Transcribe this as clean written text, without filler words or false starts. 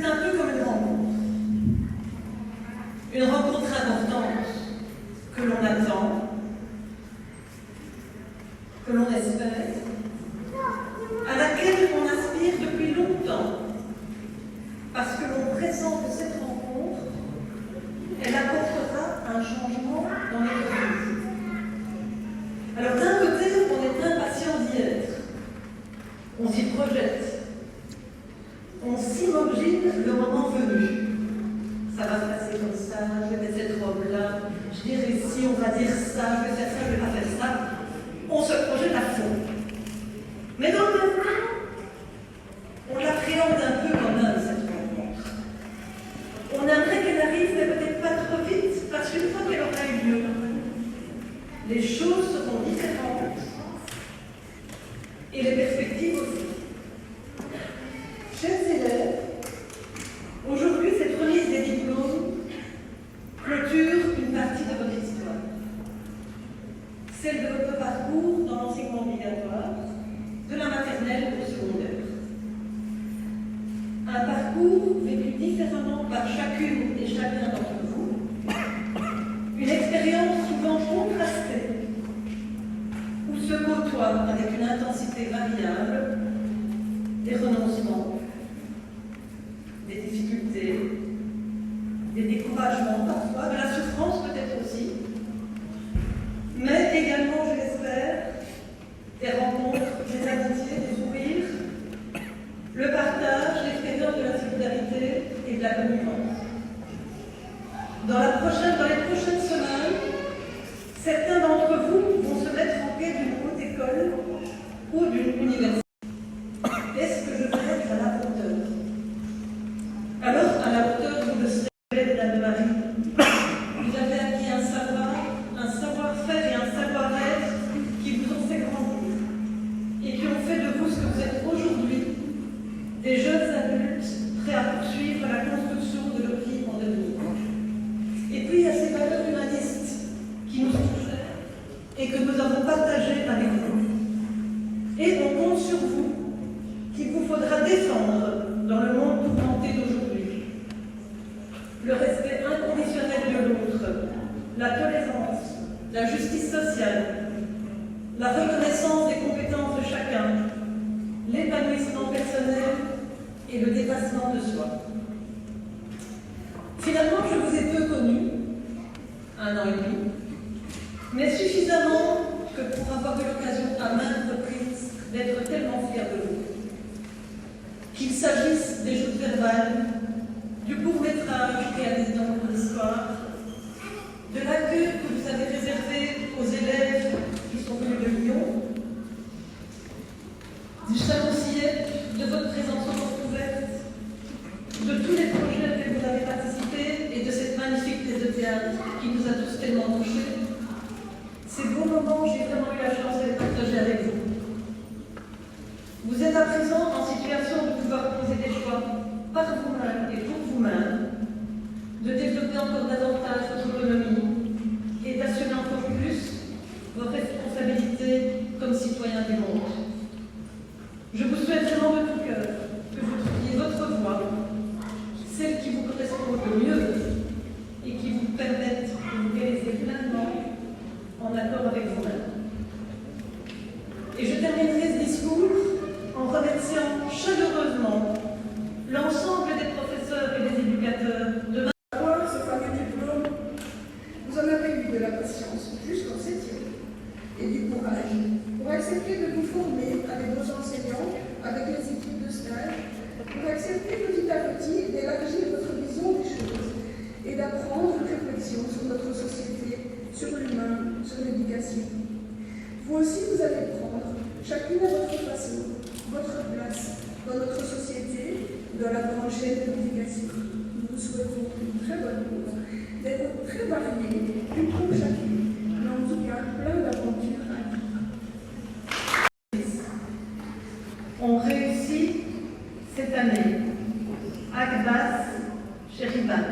C'est un peu comme une rencontre. Une rencontre importante que l'on attend, que l'on espère, à laquelle on aspire depuis longtemps, parce que l'on pressent que cette rencontre, elle apportera un changement dans notre vie. Alors d'un côté, on est impatient d'y être, on s'y projette, on s'imagine le moment venu. Ça va se passer comme ça, je vais mettre cette robe-là, je dirai ci, on va dire ça, je vais faire ça, je vais pas faire ça. On se projette à fond. Mais dans le même temps, on l'appréhende un peu quand même, cette rencontre. On aimerait qu'elle arrive, mais peut-être pas trop vite, parce qu'une fois qu'elle aura eu lieu, les choses seront différentes. Et les perspectives aussi. Chers élèves, aujourd'hui, cette remise des diplômes clôture une partie de votre histoire. Celle de votre parcours dans l'enseignement obligatoire, de la maternelle au secondaire. Un parcours vécu différemment par chacune et chacun d'entre vous. Une expérience souvent contrastée, où se côtoient avec une intensité variable des renoncements, des difficultés, des découragements parfois, de la souffrance peut-être aussi, mais également, je l'espère, des rencontres, des amitiés, des sourires, le partage, l'expérience de la solidarité et de la connivence. Dans les prochaines semaines, certains d'entre vous vont se mettre en quête d'une haute école ou d'une université. Est-ce que je vais être à la hauteur? Alors, à la hauteur, vous le serez, Mesdames et Marie. Vous avez acquis un savoir-faire et un savoir-être qui vous ont fait grandir et qui ont fait de vous ce que vous êtes aujourd'hui, des jeunes adultes prêts à poursuivre la construction de leur vie en devenir. Et puis, il y a ces valeurs humanistes qui nous sont chères et que nous avons partagées avec vous. Et on compte sur vous, qu'il vous faudra défendre dans le monde tourmenté d'aujourd'hui. Le respect inconditionnel de l'autre, la tolérance, la justice sociale, la reconnaissance des compétences de chacun, l'épanouissement personnel et le dépassement de soi. Finalement, je vous ai peu connu, 1 an et demi, mais suffisamment que pour avoir eu l'occasion à maintes reprises d'être tellement fière de vous. Qu'il s'agisse des joutes verbales, du court-métrage réalisé dans votre histoire, de l'accueil que vous avez réservé aux élèves qui sont venus de Lyon, du salon-sillette, de votre présence en porte ouverte, de tous les projets auxquels vous avez participé et de cette magnifique pièce de théâtre qui nous a tous tellement touchés. Ces beaux moments, j'ai vraiment eu la chance de les partager avec vous. Vous êtes à présent en situation de pouvoir poser des choix par vous-même et pour vous-même, de développer encore davantage votre autonomie et d'assumer encore plus vos responsabilités comme citoyens du monde. Je vous souhaite vraiment de tout cœur que vous trouviez votre voie, celle qui vous correspond le mieux et qui vous permette de vous réaliser pleinement en accord avec vous-même. Et je terminerai ce discours en remerciant chaleureusement l'ensemble des professeurs et des éducateurs de avoir ce fameux diplôme. Vous en avez eu de la patience jusqu'en 7e et du courage pour accepter de vous former avec vos enseignants, avec les équipes de stage, pour accepter petit à petit d'élargir votre vision des choses et d'apprendre une réflexion sur notre société, sur l'humain, sur l'éducation. Vous aussi, vous allez prendre, chacune à votre façon, votre place dans notre société, dans la grande chaîne de l'éducation. Nous vous souhaitons une très bonne course, d'être très variés, une pour chacune, mais en tout cas plein d'aventures à vivre. On réussit cette année. Akbas Cheriban.